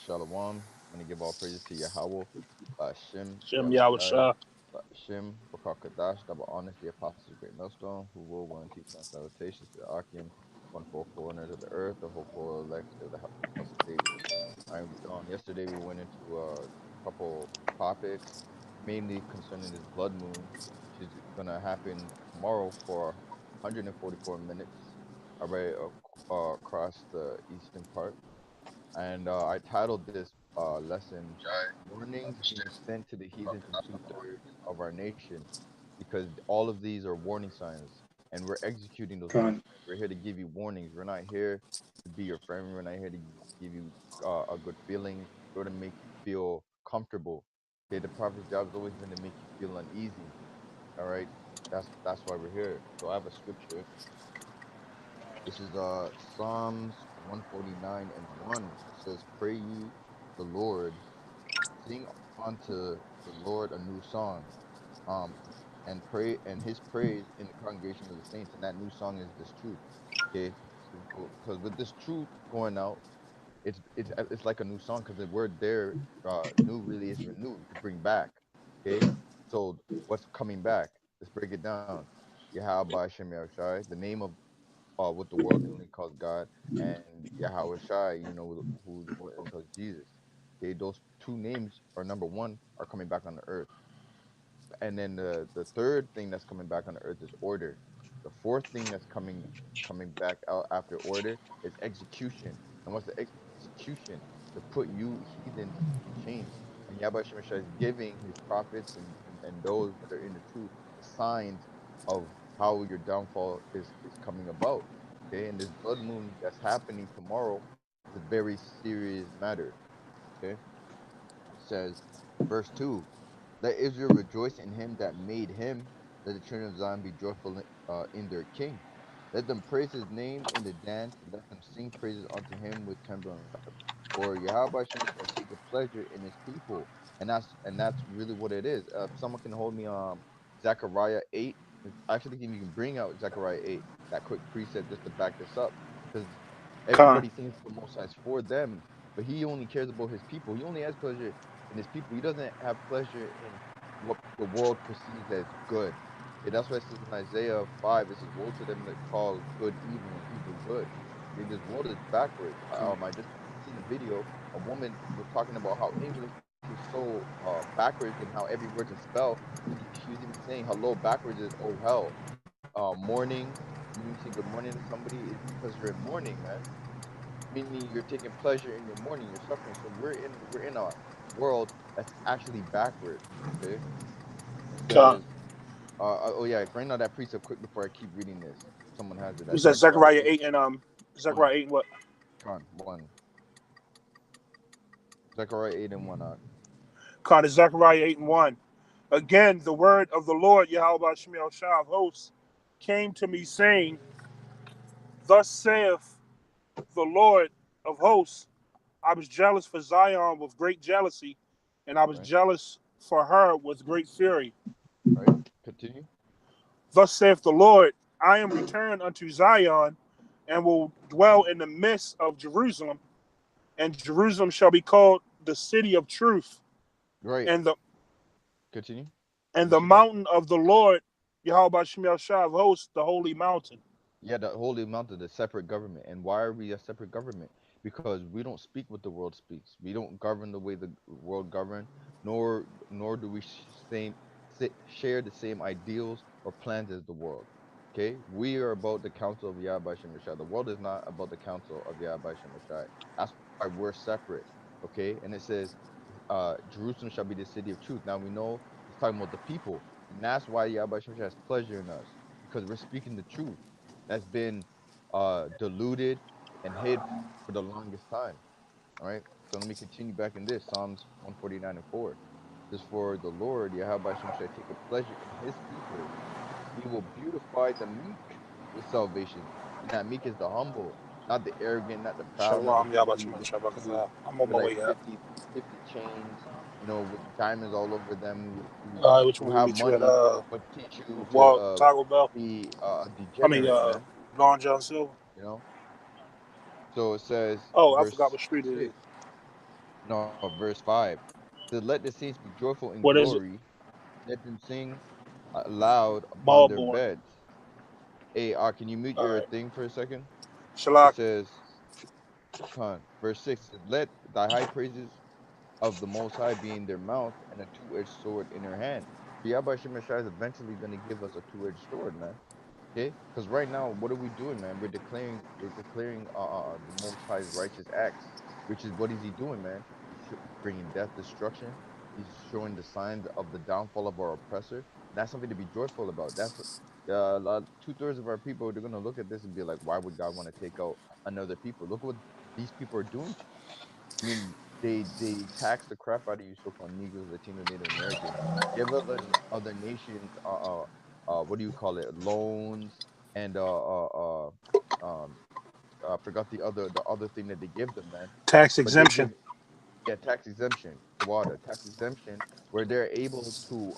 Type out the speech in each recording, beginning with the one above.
Shalom. I'm going to give all praises to Yahweh, Shem, Shem Yahushai, Yahushua. Shem, Bakar Kadash, double honest, the apostles of Great Millstone, who will one teach and salutations to the Akim, one four corners of the earth, the whole four elect of the house of David. Yesterday we went into a couple topics, mainly concerning this blood moon, which is going to happen tomorrow for 144 minutes, right across the eastern part. And I titled this lesson "Warnings Being Sent to the Heathens in 2/3 of Our Nation," because all of these are warning signs, and we're executing those warning Con, signs. We're here to give you warnings. We're not here to be your friend. We're not here to give you a good feeling. We're to make you feel comfortable. Okay, the prophet's job has always been to make you feel uneasy. All right, that's why we're here. So I have a scripture. This is Psalms 149 and 1. It says, "Pray ye the Lord, sing unto the Lord a new song, um, and pray and his praise in the congregation of the saints." And that new song is this truth. Okay, because with this truth going out, it's like a new song because the word there, new really is renewed to bring back. Okay, so what's coming back? Let's break it down. Yahweh Shem Yahushai, the name of what the world only calls God, and Yahweh Shai, who the world only calls Jesus. Okay, those two names are number one are coming back on the earth, and then the third thing that's coming back on the earth is order. The fourth thing that's coming back out after order is execution. And what's the execution? To put you heathens in chains. And Yahweh Shemashah is giving his prophets and those that are in the truth the signs of how your downfall is coming about. Okay, and this blood moon that's happening tomorrow is a very serious matter. Okay, it says, verse 2, "Let Israel rejoice in him that made him. Let the children of Zion be joyful in their king. Let them praise his name in the dance. Let them sing praises unto him with timbrel and pipe. For Yahweh shall take a pleasure in his people." And that's really what it is. If someone can hold me Zechariah 8. Actually, you can bring out Zechariah 8, that quick precept just to back this up. Because Con. everybody thinks the Most High is for them, but he only cares about his people. He only has pleasure in his people. He doesn't have pleasure in what the world perceives as good. Okay, that's why it says in Isaiah 5, it says, "Woe to them that call good evil and evil good." Okay, this world is backwards. Con. I just seen a video. A woman was talking about how English is so backwards and how every word's a spell. She was even saying hello backwards is oh hell. Morning, you when you say good morning to somebody is because you're in mourning, man, meaning you're taking pleasure in your mourning, you're suffering. So we're in a world that's actually backwards. Okay, it Con. says, oh yeah, bring out that precept quick before I keep reading this. If someone has it, You that's said Zechariah Zechariah 8, 8 and one. Zechariah 8 and what? Con one. Zechariah 8 and 1. Con is Zechariah 8 and 1. Again, the word of the Lord, Yahweh Shemiel Shah of hosts, came to me saying, "Thus saith the Lord of hosts, I was jealous for Zion with great jealousy, and I was Right, jealous for her with great fury. right. Continue. Thus saith the Lord, I am returned unto Zion, and will dwell in the midst of Jerusalem, and Jerusalem shall be called the city of truth, Right. and the Continue. and What the you said? mountain of the Lord, Yahweh Shemiel Shah of hosts, the holy mountain." Yeah, the holy mountain, the separate government. And why are we a separate government? Because we don't speak what the world speaks. We don't govern the way the world govern, nor do we share the same ideals or plans as the world. Okay, we are about the counsel of Yahweh Shemashai. The world is not about the counsel of Yahweh Shemashai. That's why we're separate. Okay, and it says, Jerusalem shall be the city of truth. Now we know it's talking about the people, and that's why Yahweh Shemashai has pleasure in us because we're speaking the truth that's been diluted and hid for the longest time. All right. So let me continue back in this Psalms 149 and 4. This for the Lord, Yahweh Hashem shall take a pleasure in his people. He will beautify the meek with salvation. And that meek is the humble, not the arrogant, not the proud, not the Shalom, people Yahweh you Shemiel run into Shabbat. I'm on with my like way up. 50 chains, with diamonds all over them, All right, which who one we have meet you at? money but teach you to Walt Taco Bell. be a I mean, degenerate, man. Long John Silver. You know. So it says, Oh, I forgot verse what street it is. 6. No, verse 5. To let the saints be joyful in What is it? glory, let them sing aloud upon their Ballborn. beds. Hey, can you mute All your right. thing for a second? It Shalak. says, verse 6 says, let thy high praises of the Most High be in their mouth and a two-edged sword in their hand. So Yahweh Shemashai is eventually going to give us a two-edged sword, man. Okay, because right now, what are we doing, man? We're declaring the Most High's righteous acts, which is what is he doing, man? He's bringing death, destruction. He's showing the signs of the downfall of our oppressor. And that's something to be joyful about. That's 2/3 of our people. They're gonna look at this and be like, why would God want to take out another people? Look what these people are doing to you. I mean, they tax the crap out of you, so-called Negroes, Latino, Native Americans. Give other nations what do you call it, loans and I forgot the other thing that they give them, man. Tax But they exemption. give, yeah, tax exemption, the water tax exemption, where they're able to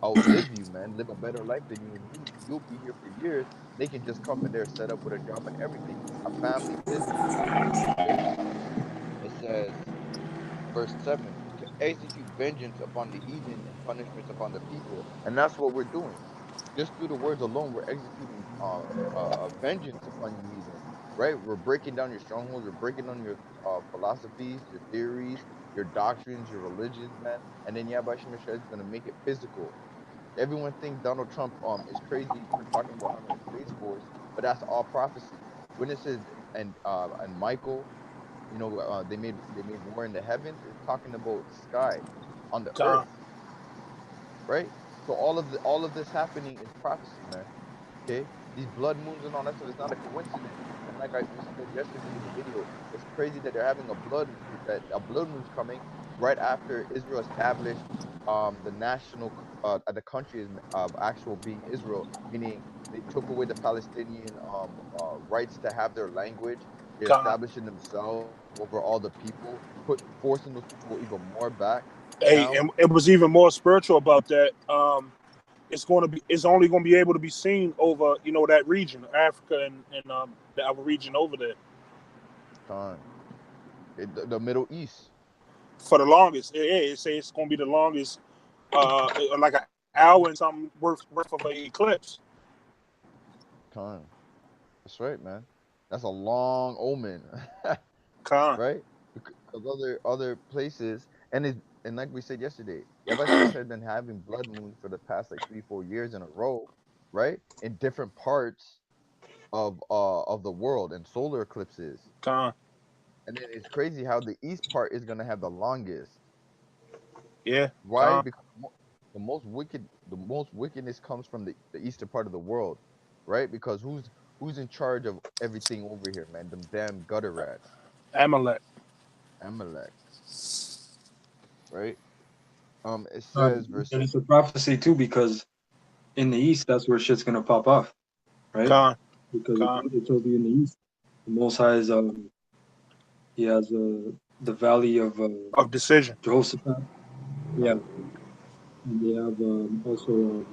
outlive you, man, live a better life than you, and you'll be here for years. They can just come and they're set up with a job and everything, a family business. Okay, it says verse 7 to execute vengeance upon the heathen and punishments upon the people, and that's what we're doing. Just through the words alone, we're executing vengeance upon you heathen, right? We're breaking down your strongholds, we're breaking down your philosophies, your theories, your doctrines, your religions, man. And then Yahweh Shemashah is going to make it physical. Everyone thinks Donald Trump is crazy for talking about having a space force, but that's all prophecy. Witnesses and Michael, they made war in the heavens. It's talking about the sky on the Con. earth, right? So all of this happening is prophecy, man. Okay, these blood moons and all that stuff is not a coincidence. And like we said yesterday in the video, it's crazy that they're having a blood moon's coming right after Israel established the the country is actual being Israel, meaning they took away the Palestinian rights to have their language. They're Con. establishing themselves over all the people, forcing those people even more back Hey, now. and it was even more spiritual about that. It's only going to be able to be seen over, that region, Africa and our region over there. Time. The Middle East. For the longest. It say it's going to be the longest, like an hour and something worth of an eclipse. Time. That's right, man. That's a long omen, Con. right? Because other places, and like we said yesterday, Yabashim has been having blood moons for the past like 3 4 years in a row, right? In different parts of the world and solar eclipses. Con. And then it's crazy how the east part is gonna have the longest. Yeah. Why? Con. Because the most wickedness comes from the eastern part of the world, right? Because who's in charge of everything over here, man? Them damn gutter rats. Amalek. Amalek, right? It Uh, says verse and it's a prophecy too, because in the east, that's where shit's gonna pop off, right? Con. Because Con. it told you in the east, the Most High is he has the valley of Of decision. Jehoshaphat, yeah, and they have also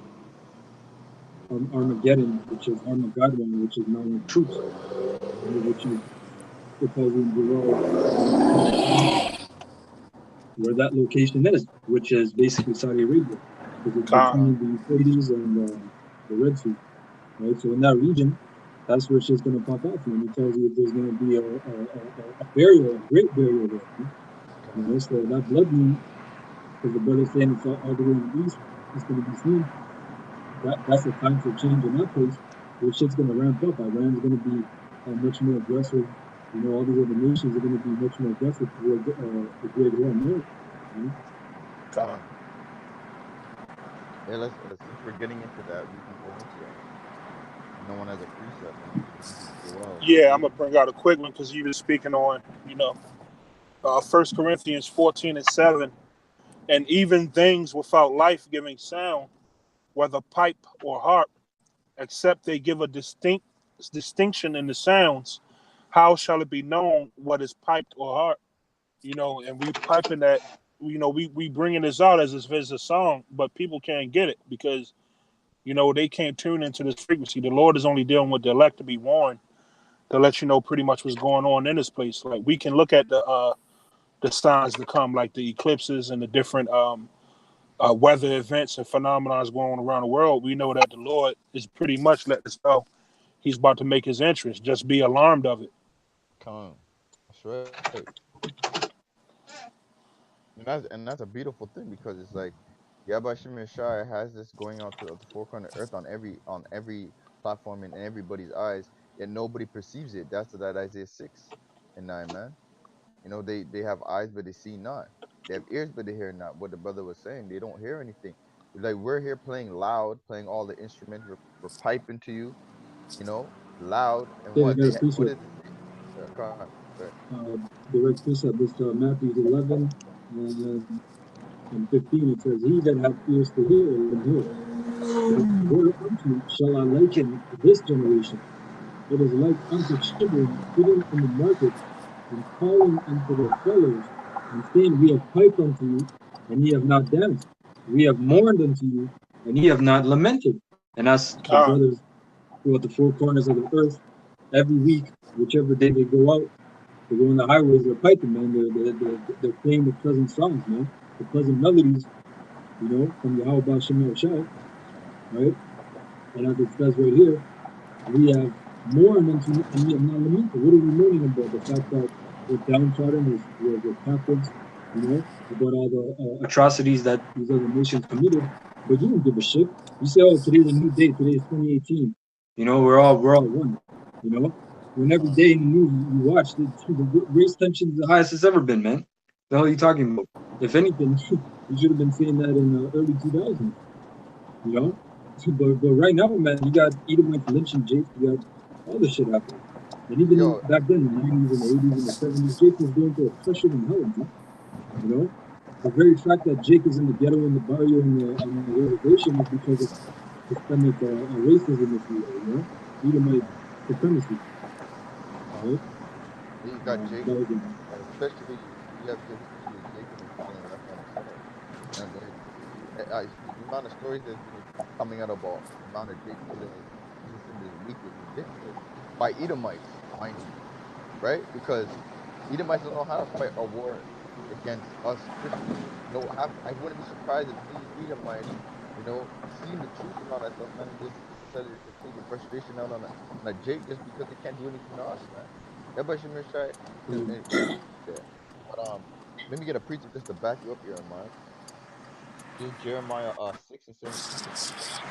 Armageddon, which is Armageddon, which is Mount of Troops, which is it tells you in Joel where that location is, which is basically Saudi Arabia, because it's Con. between the Euphrates and the Red Sea, right? So in that region, that's where shit's gonna pop off, and it tells you there's gonna be a burial, a great burial there, So that blood moon, because the brother's saying it's all the way in the east, it's gonna be seen. That's a time for change in that place, where shit's gonna ramp up. Iran's gonna be much more aggressive. All these other nations are gonna be much more aggressive toward the Great War America. You know? Con. yeah, since we're getting into that, we can go into that. If no one has a precept, man, we can go into Joel Yeah, I'm 2. gonna bring out a quick one because you were speaking on, 1 Corinthians 14:7, and even things without life giving sound, whether pipe or harp, except they give a distinction in the sounds, how shall it be known what is piped or harp? And we piping that. We bringing this out as if it's a song, but people can't get it because they can't tune into this frequency. The Lord is only dealing with the elect to be warned to let you know pretty much what's going on in this place. Like we can look at the the signs to come, like the eclipses and the different weather events and phenomena going around the world, we know that the Lord is pretty much letting us know He's about to make His entrance. Just be alarmed of it. Con. That's right. And that's a beautiful thing because it's like Yabba Shimon Shai has this going out to the forefront of earth on every platform and in everybody's eyes, yet nobody perceives it. That's that Isaiah 6 and 9, man. They have eyes but they see not. They have ears but they hear not. What the brother was saying, they don't hear anything. Like we're here playing loud, playing all the instruments, we're piping to you, loud, and Yeah, I what got a what precept. does it say? Come on, right. Direct precept. This Matthew 11 and 15. It says, "He that hath ears to hear, let him hear. For whereunto shall I liken this generation? It is like unto children sitting in the market and calling unto their fellows, and saying, We have piped unto you, and ye have not danced. We have mourned unto you, and ye have not lamented." And as the Con, brothers throughout the four corners of the earth, every week, whichever day they go out, they go on the highways, they're piping, man. They're playing the pleasant songs, man. The pleasant melodies, from Yahweh Shem Shai, right? And as it says right here, we have mourned unto and we have not lamented. What are we mourning about? The fact that we're downtrodden, we're captives, about all the atrocities that these other nations committed. But you don't give a shit. You say, "Oh, today's a new day. Today is 2018. We're all one." You know, when every Come day in the news you watch the race tension is the highest it's ever been, man. The hell are you talking about? If anything, you should have been saying that in the early 2000s. You know, but right now, man, you got Edomites lynching Jake. You got all this shit happening. And even Yo, back then, in the 90s and the 80s and the 70s, Jake was going through a pressure in hell, man. You know, the very fact that Jake is in the ghetto, in the barrio, on the reservation is because of systemic racism, if you will, Edomite supremacy, come. right? You got Jake, That was it. especially you have Jake, especially Jacob being left on his side. The amount of stories that's been coming out about the amount of Jake killing just in this week is ridiculous by Edomites, mind you, right? Because Edomites don't know how to fight a war against us Christians. I wouldn't be surprised if these Edomites, seen the truth and all that stuff, man, and just decided to take their frustration out on a Jake just because they can't do anything to us, man. Everybody should make sure and see that. But let me get a precept just to back you up here, Amar. This is Jeremiah 6 and 17.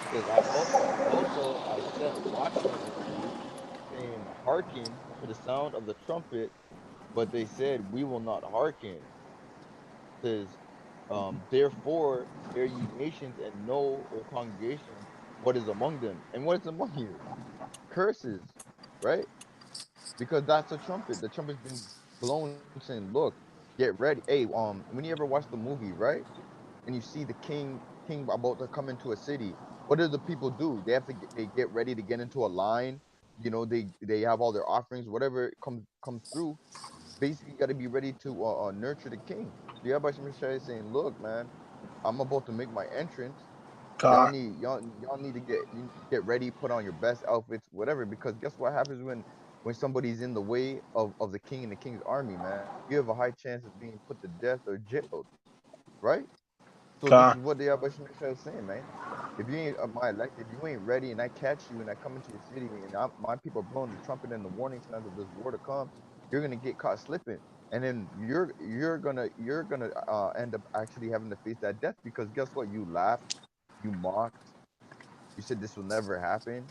It says, also I set watchmen over you, saying, Hearken to the sound of the trumpet, but they said, We will not hearken. It says, therefore hear ye nations and know, O congregation, what is among them. And what is among you? Curses, right? Because that's a trumpet. The trumpet's been blown saying, Look, get ready. Hey, when you ever watch the movie, right? And you see the king about to come into a city, what do the people do? They get ready to get into a line. They have all their offerings, whatever comes through. Basically, you got to be ready to nurture the king. So Yahweh Shemashai is saying, look, man, I'm about to make my entrance. Y'all con, need y'all need to get ready, put on your best outfits, whatever. Because guess what happens when somebody's in the way of the king and the king's army, man? You have a high chance of being put to death or jailed, right? So this con, is what the Yahweh Shemashai is saying, man. If you ain't my elect, if you ain't ready, and I catch you and I come into your city, and my people are blowing the trumpet and the warning signs of this war to come, you're gonna get caught slipping, and then you're gonna end up actually having to face that death because guess what? You laughed, you mocked, you said this will never happen.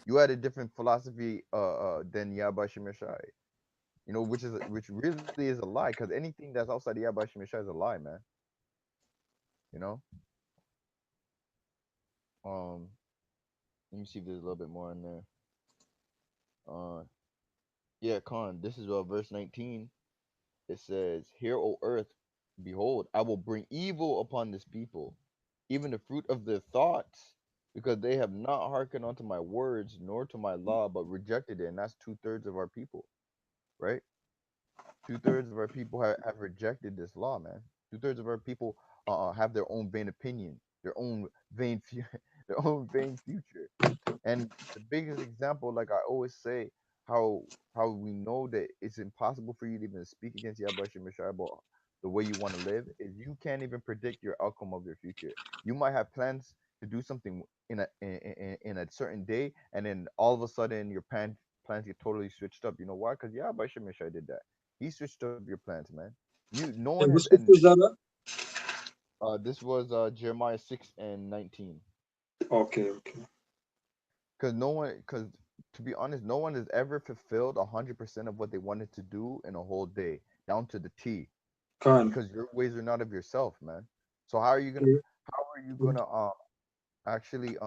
You had a different philosophy than Yahweh Shemashai, which really is a lie because anything that's outside the Yahweh Shemashai is a lie, man. You know. Um, Let me see if there's a little bit more in there. Uh, yeah, Khan. This is verse 19. It says, "Hear, O earth, behold, I will bring evil upon this people, even the fruit of their thoughts, because they have not hearkened unto my words, nor to my law, but rejected it." And that's 2/3 of our people, right? 2/3 of our people have rejected this law, man. 2/3 of our people have their own vain opinion, their own their own vain future. And the biggest example, like I always say, how how we know that it's impossible for you to even speak against Yahweh Shemashai about the way you want to live is you can't even predict your outcome of your future. You might have plans to do something in a certain day, and then all of a sudden your plans get totally switched up. You know why? Because Yahweh Shemashai did that. He switched up your plans, man. You no one Hey, has what and scripture is that at? this was Jeremiah 6:19. Okay, okay. Because no one, because to be honest, no one has ever fulfilled 100% of what they wanted to do in a whole day, down to the T. Khan. Because your ways are not of yourself, man. So how are you gonna actually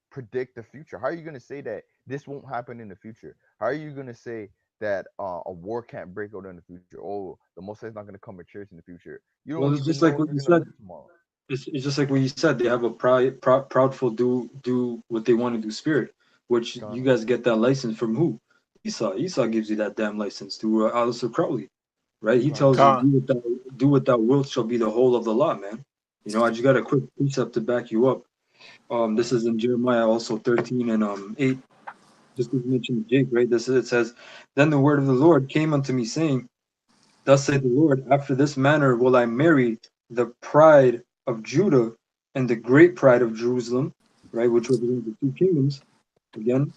predict the future? How are you gonna say that this won't happen in the future? How are you gonna say that a war can't break out in the future? Oh, the Most High is not gonna come at church in the future. You don't Well, it's even just know like if what you're you gonna said. live tomorrow. It's just like what you said. They have a proudful do what they want to do spirit, which you Con, guys get that license from who? Esau. Esau gives you that damn license through Alistair Crowley, right? He con, tells you Con. do what thou wilt shall be the whole of the law, man. You know, I just got a quick precept to back you up. This con, is in Jeremiah also 13 and 8. Just as mentioned Jake, right? This is it says, then the word of the Lord came unto me, saying, thus saith the Lord, after this manner will I marry the pride of Judah and the great pride of Jerusalem, right, which represents the two kingdoms. Again,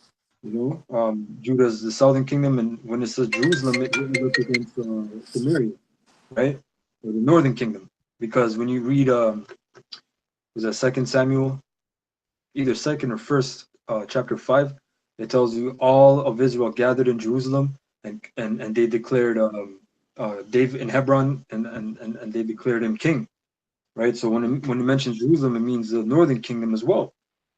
Judah is the southern kingdom, and when it says Jerusalem, it represents Samaria, right, or the northern kingdom. Because when you read, was that Second Samuel, either second or first, chapter 5, it tells you all of Israel gathered in Jerusalem, and they declared David in Hebron, and they declared him king, right? So when it mentions Jerusalem, it means the northern kingdom as well.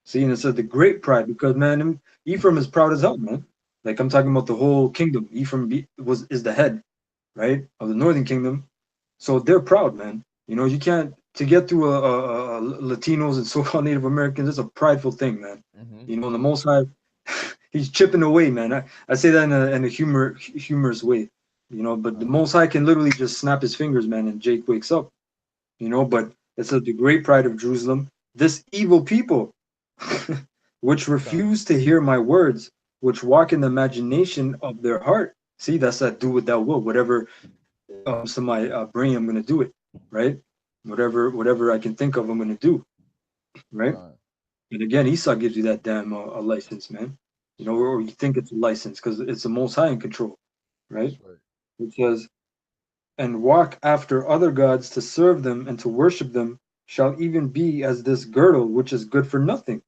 See, and it said the great pride, because man, Ephraim is proud as hell, man. Like I'm talking about the whole kingdom. Ephraim is the head, right, of the northern kingdom. So they're proud, man. You know, you can't to get through Latinos and so-called Native Americans. It's a prideful thing, man. mm-hmm, You know, the Most High, he's chipping away, man. I say that in a humorous way, you know. But the con, Most High can literally just snap his fingers, man, and Jake wakes up, you know. But it says the great pride of Jerusalem, this evil people, which con, refuse to hear my words, which walk in the imagination of their heart. See, that's that do what thou will, whatever comes to my brain, I'm gonna do it, right? Whatever I can think of, I'm gonna do, right? con. And again, Esau gives you that damn a license, man. You know, or you think it's a license because it's the Most High in control, right? That's right. It says, "And walk after other gods to serve them and to worship them shall even be as this girdle, which is good for nothing,"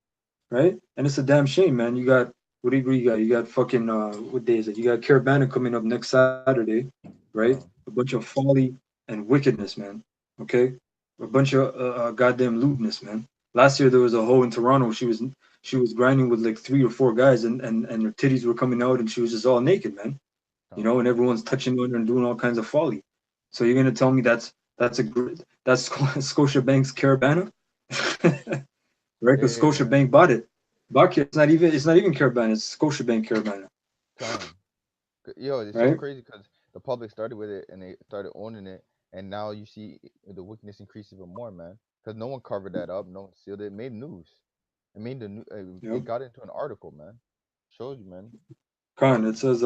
right? And it's a damn shame, man. You got what do you got? You got fucking what day is it? You got Caravana coming up next Saturday, right? Con, A bunch of folly and wickedness, man. Okay, a bunch of goddamn lewdness, man. Last year there was a hoe in Toronto. She was grinding with like 3 or 4 guys, and her titties were coming out, and she was just all naked, man. You know, con. and everyone's touching on her and doing all kinds of folly. So you're gonna tell me that's Scotiabank's Caravana? Right? Because Hey, man. Scotiabank bought it. Buck, it's not even Carabana, it's Scotiabank Carabana, Con. Yo, it's so right? crazy because the public started with it and they started owning it, and now you see the wickedness increase even more, man. Because no one covered that up, no one sealed it. It made news. It made the new. Yep. It got into an article, man. Shows you, man. Khan, it says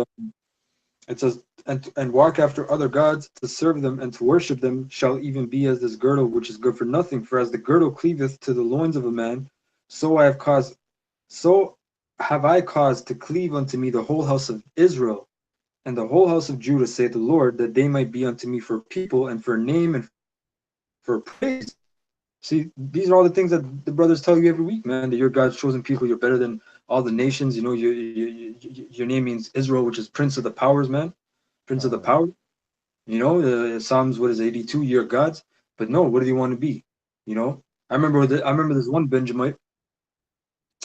and walk after other gods to serve them and to worship them shall even be as this girdle which is good for nothing. For as the girdle cleaveth to the loins of a man, so I have caused so have I caused to cleave unto me the whole house of Israel and the whole house of Judah, saith the Lord, that they might be unto me for people and for name and for praise. See, these are all the things that the brothers tell you every week, man. That you're God's chosen people. You're better than all the nations. You know, your name means Israel, which is Prince of the Powers, man. Prince of the Con. Power. You know, Psalms what is 82? You're God's. But no, what do you want to be? You know, I remember this one Benjamite.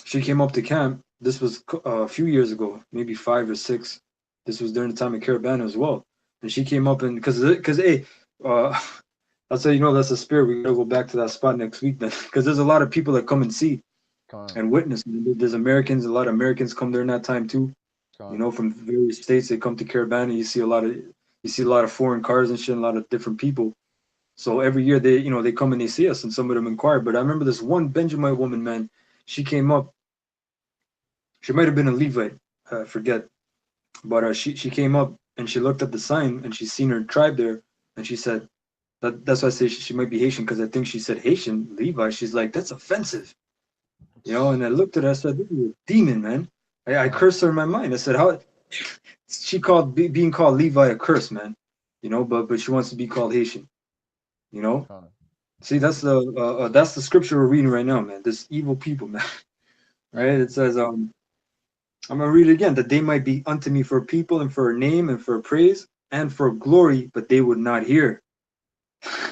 She came up to camp. This was a few years ago, maybe 5 or 6. This was during the time of Caravana as well. And she came up and because hey, uh, I'll say, that's the spirit. We gotta go back to that spot next week then, because there's a lot of people that come and see Con. and witness. There's Americans, a lot of Americans come during that time too. Con. From various states. They come to Caravana. You see a lot of foreign cars and shit, and a lot of different people. So every year they come and they see us, and some of them inquire. But I remember this one Benjamite woman, man. She came up. She might have been a Levite. I forget. But she came up and she looked at the sign and she seen her tribe there, and she said that's why I say she might be Haitian, because I think she said Haitian Levi. She's like, that's offensive, you know. And I looked at her. I said, this is a demon, man. I Con, cursed her in my mind. I said, how she called being called Levi a curse, man. You know, but she wants to be called Haitian. You know. con, See, that's the scripture we're reading right now, man. This evil people, man. Right? It says, I'm gonna read it again. That they might be unto me for a people and for a name and for a praise and for glory, but they would not hear.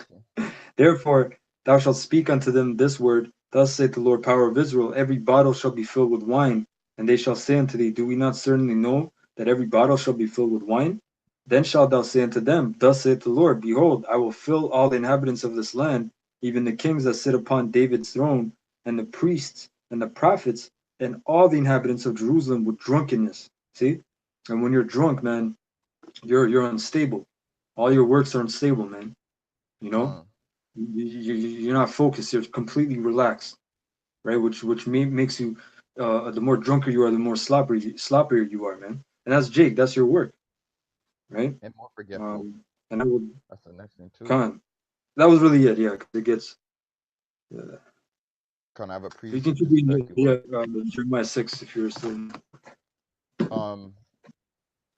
see, Therefore, thou shalt speak unto them this word. Thus saith the Lord, power of Israel: every bottle shall be filled with wine. And they shall say unto thee, do we not certainly know that every bottle shall be filled with wine? Then shalt thou say unto them, thus saith the Lord, behold, I will fill all the inhabitants of this land, even the kings that sit upon David's throne, and the priests, and the prophets, and all the inhabitants of Jerusalem with drunkenness. See? And when you're drunk, man, you're unstable. All your works are unstable, man. You know? con. You're not focused. You're completely relaxed, right? Which makes you, the more drunker you are, the more sloppier you are, man. And that's Jake. That's your work, right? And more forgetful. And I would That's the next thing too. con. That was really it, yeah. Because it gets. Con, I have a You can precept keep just to reading, back you yeah, up. Jeremiah 6 if you're still. Um,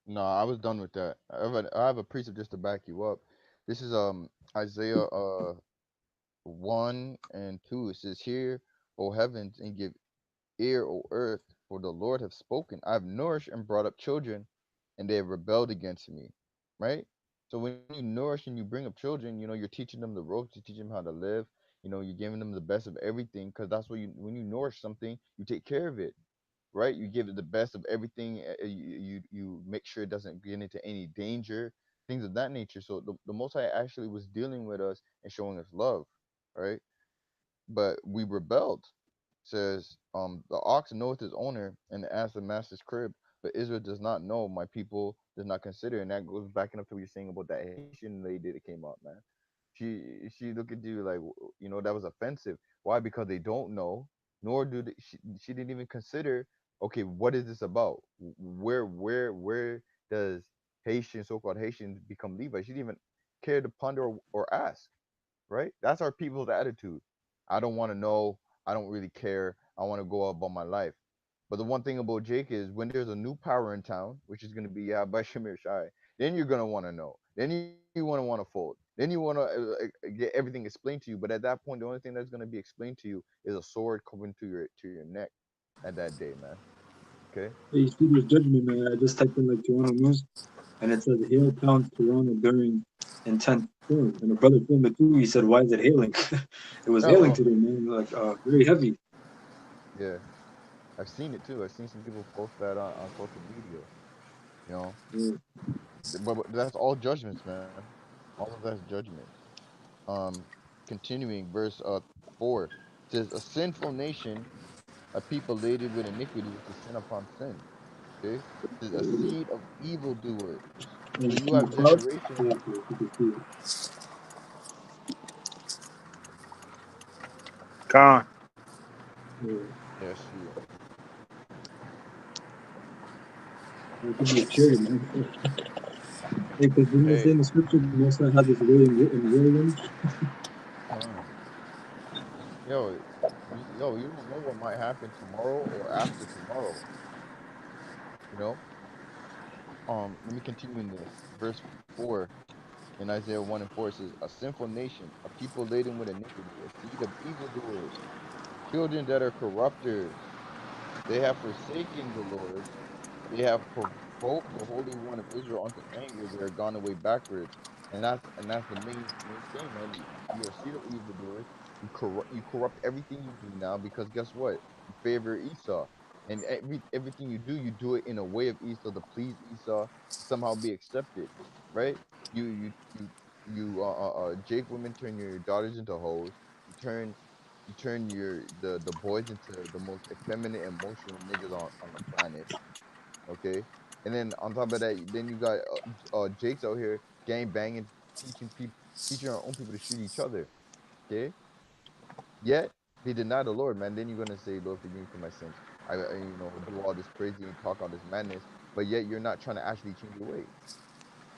no, I was done with that. I have a precept just to back you up. This is Isaiah 1 and 2. It says, "Hear, O heavens, and give ear, O earth, for the Lord hath spoken. I have nourished and brought up children, and they have rebelled against me." Right? So when you nourish and you bring up children, you're teaching them the ropes, you teach them how to live. You're giving them the best of everything, because that's what when you nourish something, you take care of it, right? You give it the best of everything. You make sure it doesn't get into any danger, things of that nature. So the Most High actually was dealing with us and showing us love, right? But we rebelled. Says, the ox knoweth his owner, and the ass the master's crib, but Israel does not know, my people does not consider. And that goes backing up to what you're saying about that Haitian lady that came out, man. She looked at you like, that was offensive. Why? Because they don't know, nor do she didn't even consider. Okay, what is this about? Where does so-called Haitians become Levites? She didn't even care to ponder or ask, right? That's our people's attitude. I don't want to know. I don't really care. I want to go about my life. But the one thing about Jake is when there's a new power in town, which is going to be by Shamir Shai, then you're going to want to know. Then you want to fold. Then you want to get everything explained to you. But at that point, the only thing that's going to be explained to you is a sword coming to your neck at that day, man. Okay. Hey, you see this judgment, man. I just typed in like Toronto news, and it says hail pounds Toronto during intense storm. And a brother filmed it too. He said, "Why is it hailing?" It was hailing Oh, today, man. Like very heavy. yeah. I've seen it too. I've seen some people post that on social media. You know, Yeah. but that's all judgments, man. All of that's judgment. um Continuing verse 4 says, a sinful nation, a people laden with iniquity, which is sin upon sin. Okay. It says, a seed of evildoers. So you And the have cloud. generation. Yeah, so you can see it. Con. Yeah. Yeah, I see it. It could be a chariot, man. Because didn't it say Hey, in the scripture the Most High had this way in whirlwind? con. You don't know what might happen tomorrow or after tomorrow. You know. Let me continue in this verse 4 in Isaiah 1 and 4. It says, a sinful nation, a people laden with iniquity, a seed of evildoers, children that are corrupters. They have forsaken the Lord. They have provoked the Holy One of Israel unto anger. They are gone away backwards. And that's the main thing, man. You're a seed of evildoers. You corrupt everything you do now, because guess what? You favor Esau. And everything you do it in a way of Esau to please Esau, to somehow be accepted, right? Jake women turn your daughters into hoes. You turn the boys into the most effeminate, emotional niggas on the planet. Okay, and then on top of that, then you got Jake's out here gang banging, teaching our own people to shoot each other. Okay, yet they deny the Lord, man. Then you're gonna say, Lord, forgive me for my sins. I do all this crazy and talk all this madness. but yet you're not trying to actually change your ways.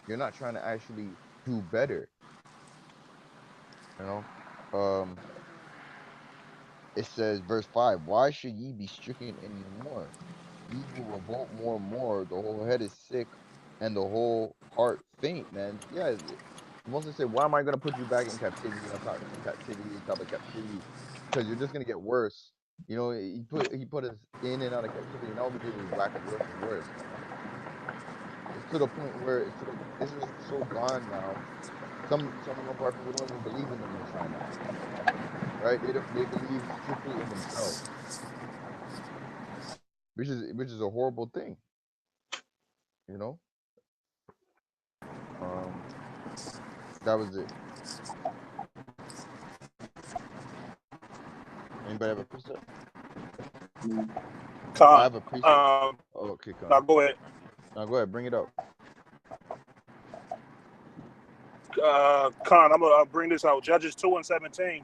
You're not trying to actually do better. You know, um, it says verse 5, why should ye be stricken any more? Ye will revolt more and more. The whole head is sick, and the whole heart faint. Man, yeah. Moses said, "Why am I gonna put you back in captivity on top of captivity? Because you're just gonna get worse." You know, he put us in and out of captivity, and all we did was wax worse and worse, man. It's to the point where Israel is so gone now. Some of our people don't even believe in the Most High now, right? They believe strictly in themselves, which is a horrible thing, you know. Um, that was it. Anybody have a precept? Mm. I Con. have a precept. Oh, okay, Now Con. go ahead. Now go ahead, bring it up. Con, I'll bring this out. Judges 2:17.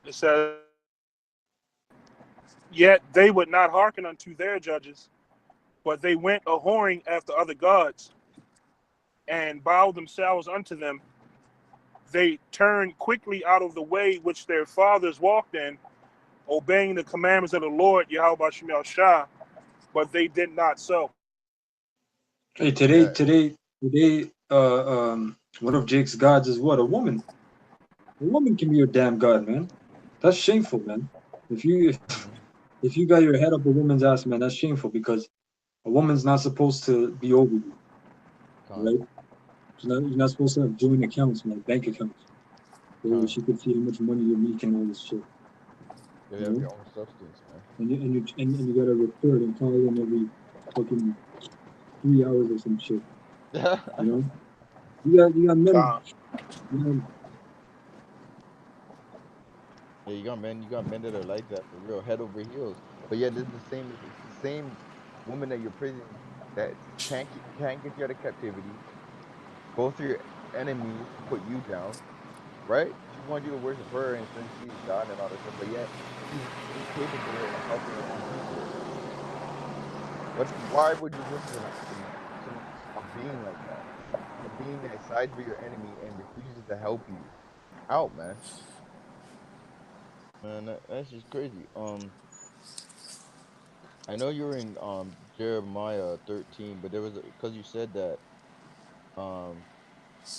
It says, "Yet they would not hearken unto their judges, but they went a whoring after other gods, and bowed themselves unto them. They turned quickly out of the way which their fathers walked in, obeying the commandments of the Lord Yahweh Shemel Shah, but they did not so." Hey, Yeah, one of Jake's gods is what? A woman. A woman can be your damn god, man. That's shameful, man. If you if, mm-hmm. if you got your head up a woman's ass, man, that's shameful because a woman's not supposed to be over you, Con, right? You're not supposed to have joint accounts, man, bank accounts, where Con. she could see how much money you're making, all this shit, You you have know? your own substance, man. And you gotta report and call in every fucking 3 hours or some shit, you know? You got men, Con. you know, Yeah, you got men that are like that for real, head over heels. But yeah, this is the same. It's the same woman that you're praising that can't get you out of captivity. Go through your enemies to put you down, right? She wants you to worship her and saying she is God and all this stuff. But yet she's incapable of helping her own people. Why would you worship a being like that? A being that sides with your enemy and refuses to help you out, man. Man, that's just crazy. I know you're in Jeremiah 13, but there was because you said that um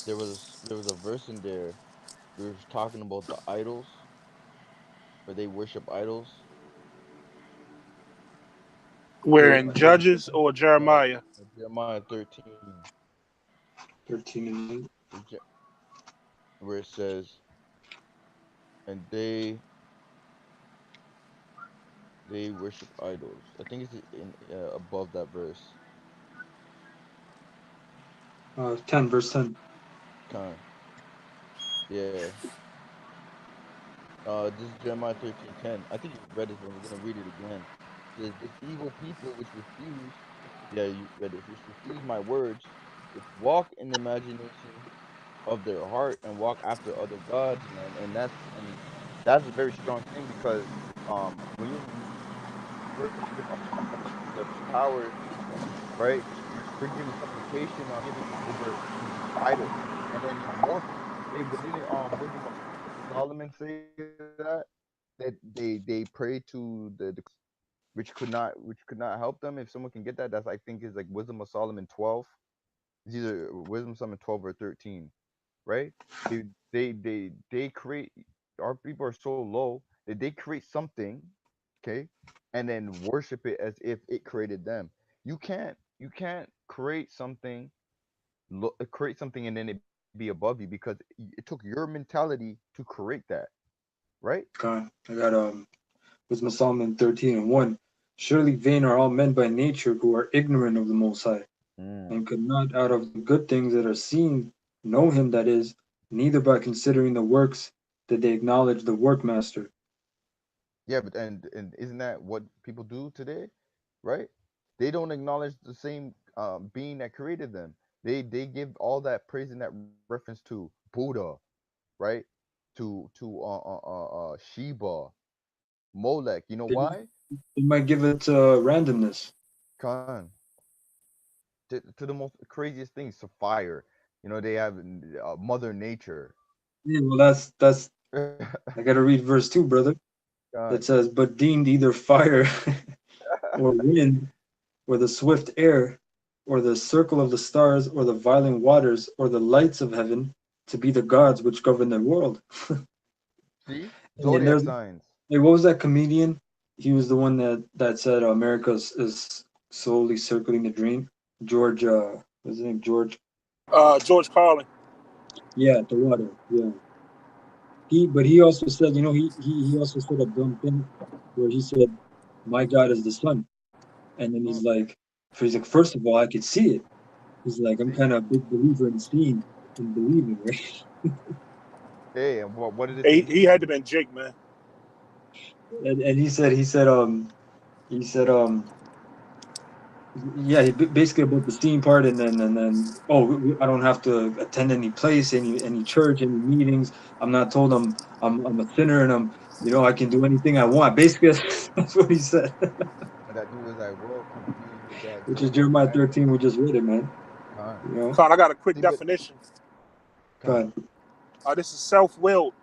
there was a verse in there we were talking about the idols where they worship idols. We're in Jeremiah Judges or no Jeremiah. Jeremiah 13 13 and 8. is where it says and they worship idols. I think it's in above that verse. 10, verse 10. Con. Yeah. This is Jeremiah 13:10. I think you read this, but we're gonna read it again. It says, "This evil people which refuse, yeah, you read this, which refuse my words, which walk in the imagination of their heart and walk after other gods, man." And that's a very strong thing because when you worship other powers, right? You're giving supplication on giving over these idols, and then you morph. But didn't Wisdom of Solomon say that they pray to the which could not help them. If someone can get that, that's I think is like Wisdom of Solomon 12. It's either Wisdom of Solomon 12 or 13, right? They create our people are so low that they create something, okay, and then worship it as if it created them. You can't create something and then it be above you because it took your mentality to create that, right? God, I got Wisdom of Solomon 13 and 1. Surely vain are all men by nature who are ignorant of the Most High, Mm. and could not out of the good things that are seen know him that is, neither by considering the works that they acknowledge the workmaster. Yeah, but and isn't that what people do today, right? They don't acknowledge the same being that created them. They give all that praise and that reference to Buddha, right? To Sheba, Molech. You know They, why? they might give it randomness. Khan. to the most craziest things, to fire. You know, they have Mother Nature. Yeah, well, that's. I got to read verse 2, brother. God, It says, "But deemed either fire or wind, or the swift air, or the circle of the stars, or the violent waters, or the lights of heaven, to be the gods which govern the world." see, And then zodiac there's, signs. hey, what was that comedian? He was the one that said America is slowly circling the dream. George, what's his name? George. George Carlin. Yeah, the water. Yeah. But he also said, he also said a dumb thing where he said, "My God is the sun," and then Mm, he's like, first of all, I could see it. He's like, I'm see, kind of a big believer in seeing and believing, right? hey, and what did it He mean? had to been Jake, man. And he said, yeah, basically about the steam part, and then oh, I don't have to attend any place, any church, any meetings. I'm not told I'm a sinner, and I can do anything I want. Basically, that's what he said, And that he was like, well, confused with that which is zodiac Jeremiah sign. 13. We just read it, man. Con, You know, Con, I got a quick see, but definition. con, God, This is self-willed,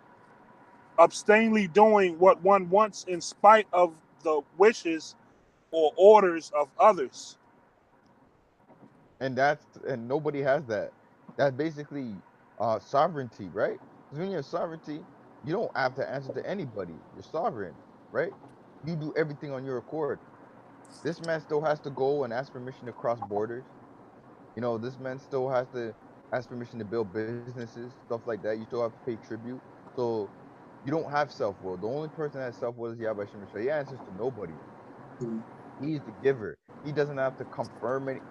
abstainly doing what one wants in spite of the wishes or orders of others. and nobody has that. That's basically sovereignty, right? Because when you're sovereignty, you don't have to answer to anybody. You're sovereign, right? You do everything on your accord. This man still has to go and ask permission to cross borders. You know, this man still has to ask permission to build businesses, stuff like that. You still have to pay tribute. So you don't have self will. The only person that has self will is Yahweh Shem. He answers to nobody. mm, He's the giver. He doesn't have to confirm it.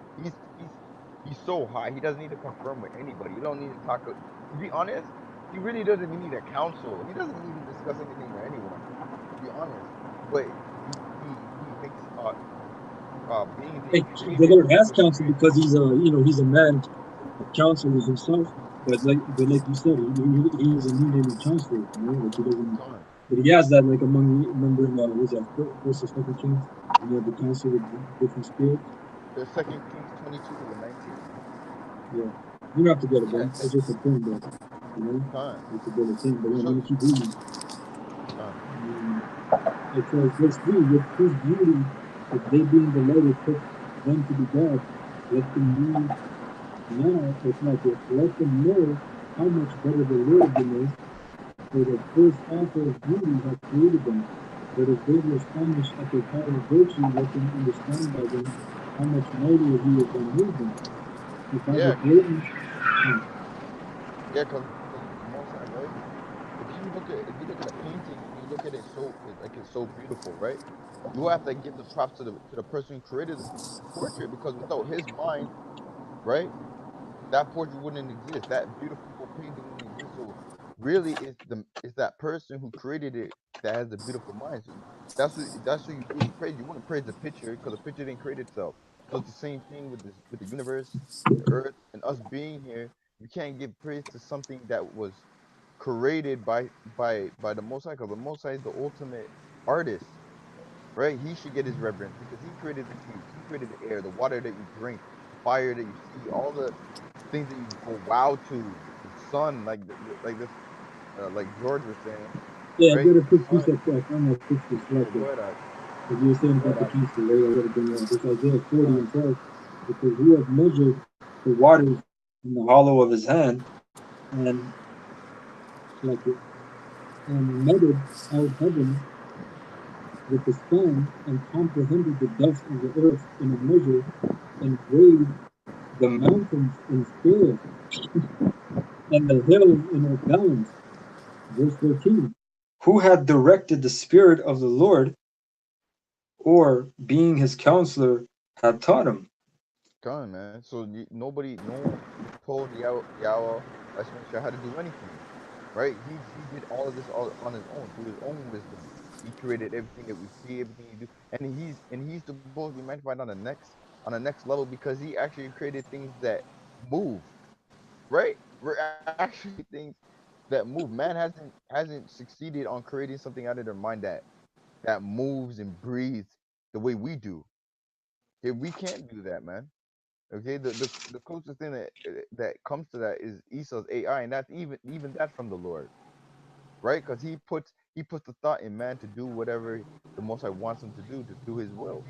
He's so high. He doesn't need to confirm with anybody. You don't need to talk. To be honest, he really doesn't even need a counsel. He doesn't need to discuss anything with anyone. To be honest, but he makes beings that he like the created Lord has for counsel security. because he's a man of counselors himself. But like you said, he doesn't need any counselors. Like he doesn't. Son, But he has that, like, remember in was that First or Second Kings, when he had the council with different spirits. the Second Kings 22 and 19. Yeah, you don't have to get it, Yeah, man. It's just a point that you know con. it's a better thing. But It yeah, I'm shows gonna keep reading. con. It says, verse 3, with whose beauty, if they being delighted, took them to be gods, let them know now, it's not yet, let them know how much better the Lord than is, for the first author of beauty has created them. But if they were astonished at their power of virtue, let them understand by them how much mightier he is than made them. So by the Yeah, greatness, yeah, cause the Most High, right? If you look at a painting and you look at it like it's so beautiful, right? You have to give the props to the person who created the portrait, because without his mind, right, that portrait wouldn't exist. That beautiful painting wouldn't exist. So really, it's that person who created it that has the beautiful mind. So that's who you really praise. You wouldn't praise the picture because the picture didn't create itself. So it's the same thing with the universe, the earth, and us being here. You can't give praise to something that was created by the Most High, because the Most High is the ultimate artist, right? He should get his reverence because he created the trees, he created the air, the water that you drink, the fire that you see, all the things that you go wow to, the sun, like this, like George was saying, yeah, I right? got a The quick piece sun. of I found that quick piece Yeah, left go there. ahead, As you were saying go about the ahead, council, right? I got to bring out this Isaiah 40 Con, and 12. It says, "Who has measured the waters in the hollow of his hand, and like it, and meted out heaven with the span, and comprehended the dust of the earth in a measure, and weighed the mountains in scale, and the hills in a balance." Verse 13. Who had directed the Spirit of the Lord, or being his counselor, had taught him? Con, man. So no one told Yahweh how to do anything, right? He did all of this all on his own, through his own wisdom. He created everything that we see, everything he do, and he's supposed to be magnified on the next level, because he actually created things that move, right? We're actually things that move. Man hasn't succeeded on creating something out of their mind that moves and breathes the way we do. We can't do that, man. Okay, the closest thing that comes to that is Esau's AI, and that's even that from the Lord, right? Because he puts the thought in man to do whatever the Most High wants him to do His will,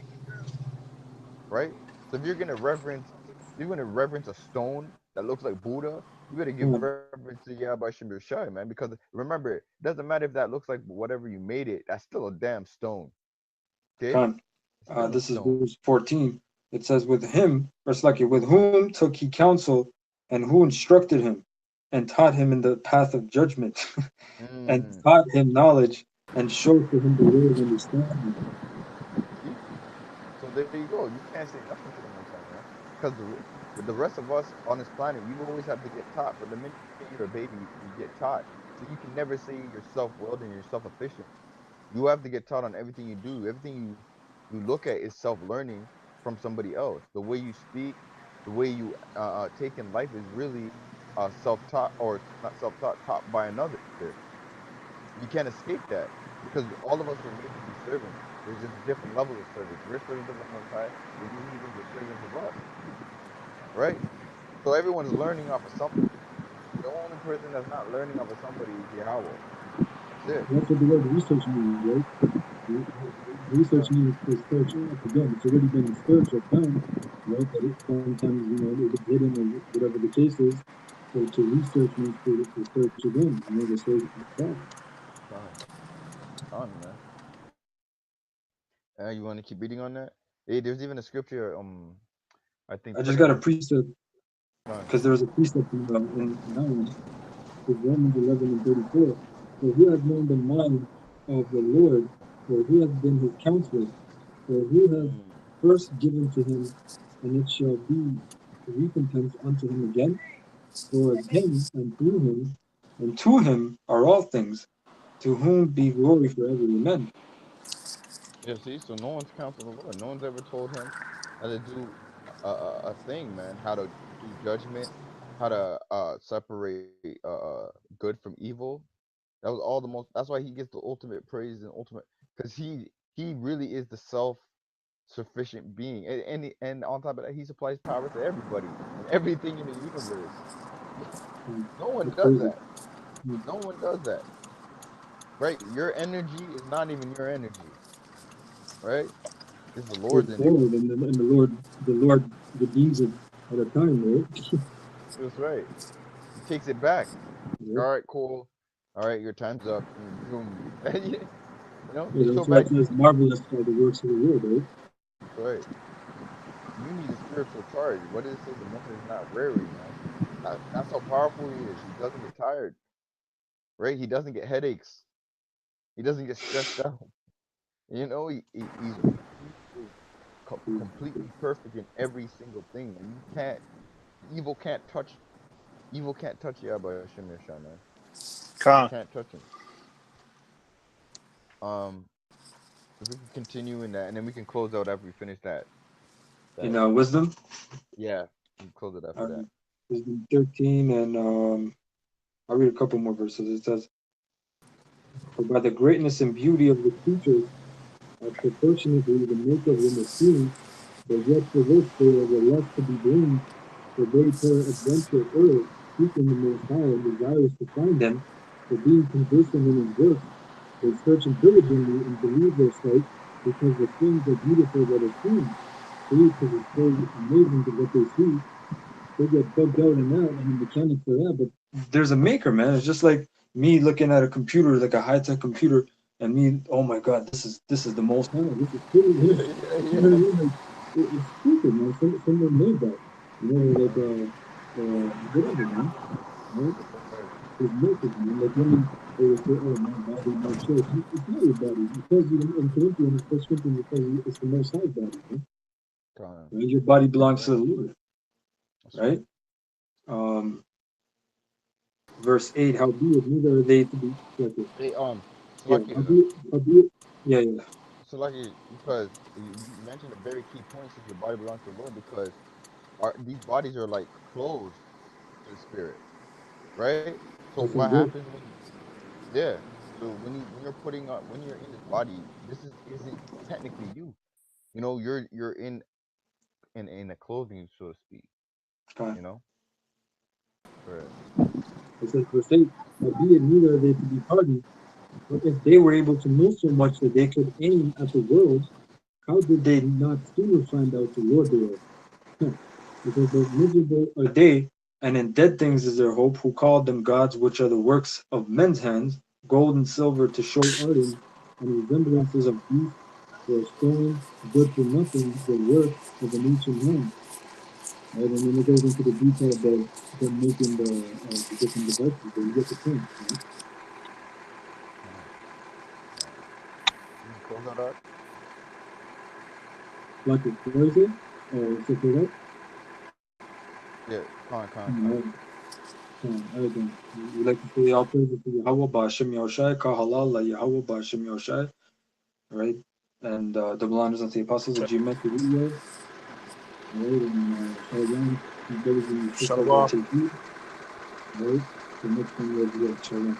right? So if you're gonna reverence a stone that looks like Buddha, you better give Con, reverence to Yahweh Shem Shai, man. Because remember, it doesn't matter if that looks like whatever you made it. That's still a damn stone. Okay, con. it's still a This is stone. verse 14. It says, with him, verse lucky, with whom took he counsel, and who instructed him, and taught him in the path of judgment, and Mm, taught him knowledge, and showed to him the way of understanding. see, so there you go. You can't say nothing to the Most High, man. Because the rest of us on this planet, we've always had to get taught. But the minute you're a baby, you get taught. So you can never say you're self-willed and you're self-efficient. You have to get taught on everything you do. Everything you look at is self-learning from somebody else. The way you speak, the way you take in life is really self-taught, or not self-taught, taught by another. You can't escape that, because all of us were made to be servants. There's just different levels of servants. We're servants of the Most High, and you heathens are servants of us, right? So everyone's learning off of something. The only person that's not learning off of somebody is Yahweh. That's it. That's what the word research means, right? Research Yeah. means to search up. Again, it's already been searched or found, right? But sometimes, it was hidden or whatever the case is. So to research means to search again, to search back. Con, con, man. You want to keep reading on that? Hey, there's even a scripture. I think I just got a Second. precept, Con. because there was a precept in that one. It's Romans 11 and 34. For who has known the mind of the Lord, or who has been his counselor, or who has Mm. first given to him, and it shall be recompense unto him again? For of him, and through him, and to him are all things, to whom be glory forever. Amen. Yeah, see, so no one's counseled the Lord. No one's ever told him how to do a thing, man. How to do judgment, how to separate good from evil. That was all the most. That's why he gets the ultimate praise and ultimate, because he really is the self-sufficient being, and on top of that, he supplies power to everybody and everything in the universe. No one That's does crazy. that. No one does that, right? Your energy is not even your energy, right? It's the It's Lord's energy. borrowed, and the Lord redeems it at a time, right? That's right. He takes it back. Yep. All right, cool. All right, your time's up. And boom. Yeah, Restore that's why back it to says you. marvelous are the works of the Lord, right? That's right. You need a spiritual charge. What does it say? The Most High is not weary, man. That's how powerful he is. He doesn't get tired, right? He doesn't get headaches. He doesn't get stressed out. He is completely perfect in every single thing, and you can't evil can't touch evil can't touch Yahweh Hashem Yeshua, man. It Con. can't touch him. Um, if we can continue in that, and then we can close out after we finish that. In That wisdom, Yeah, we can close it after that. wisdom 13, and I'll read a couple more verses. It says, for by the greatness and beauty of the creatures, as proportionately the maker of them esteemed, but yet for this they are the less to be blamed, for they peradventure err, seeking the Most High and desirous to find Him, for being conversant in His works, they search him diligently and believe their sight, because the things are beautiful that are seen. See, because it's so amazing to what they see. They get bugged out and that, and the mechanics of that. But there's a maker, man. It's just like me looking at a computer, like a high tech computer, and me, oh my god, this is the most high. This is cool. Yeah, You know yeah, what I mean? Like it's stupid, man. Someone made that. Like yeah. whatever, man. Right? That's right. It's naked, man. Like women, they would say, "Oh, my body, my choice." It's not your body. It tells you in Corinthians, First Corinthians, it tells you it's the Most High body, man. Con. Right? Your body That's belongs to right. the Lord, That's right? right. Um, verse 8, howbeit neither are they to be separate. Hey, Yeah, Salaki, howbeit, yeah, yeah. Salaki, because you mentioned a very key point. Since your body belongs to the Lord, because these bodies are like clothes to the spirit, right? So That's what some good. happens yeah? So when you're in this body, this isn't technically you. You're in in a clothing, so to speak. Okay. You know, right? It says, verse 8, albeit neither are they to be pardoned, but if they were able to know so much that they could aim at the world, how did they not sooner find out the Lord thereof? Huh. It says, but miserable are they, and in dead things is their hope, who called them gods, which are the works of men's hands, gold and silver to show art in, and resemblances of beasts, or stone, good for nothing, the work of an ancient hand. Right? And then it goes into the detail about them making the different devices, but you get the point, right? Con, con. You can close that up. Like it, what is it? So for that? Yeah, con. Alright, alright then. We like to say all praises to Yahweh Ba'Shem Yahushai, Kahalal La Yahweh Ba'Shem Yahushai, right? And double honors unto the apostles of GMS, the video, right? And Shalom, my brothers and sisters at Shalom. JP, right? The next time we'll be at Shalom.